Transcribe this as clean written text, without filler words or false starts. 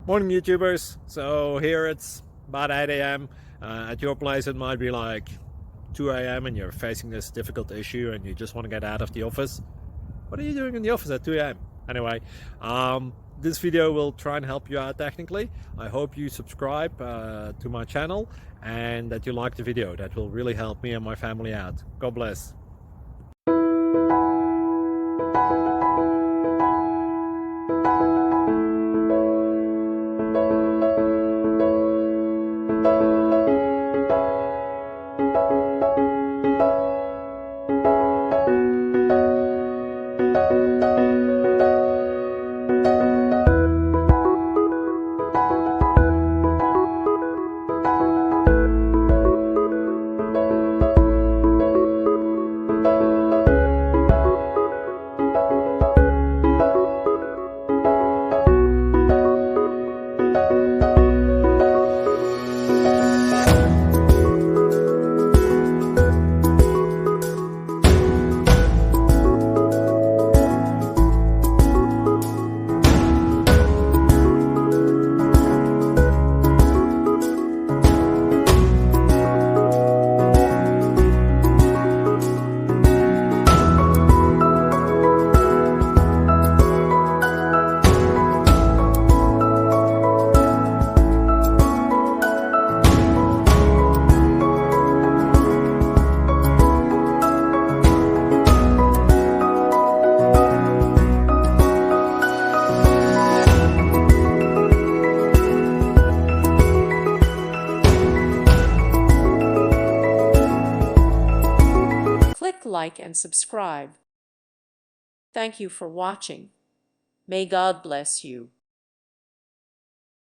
Morning YouTubers. So here it's about 8 a.m. At your place it might be like 2 a.m. and you're facing this difficult issue and you just want to get out of the office. What are you doing in the office at 2 a.m.? Anyway, this video will try and help you out technically. I hope you subscribe to my channel and that you like the video. That will really help me and my family out. God bless. Click like and subscribe. Thank you for watching. May God bless you.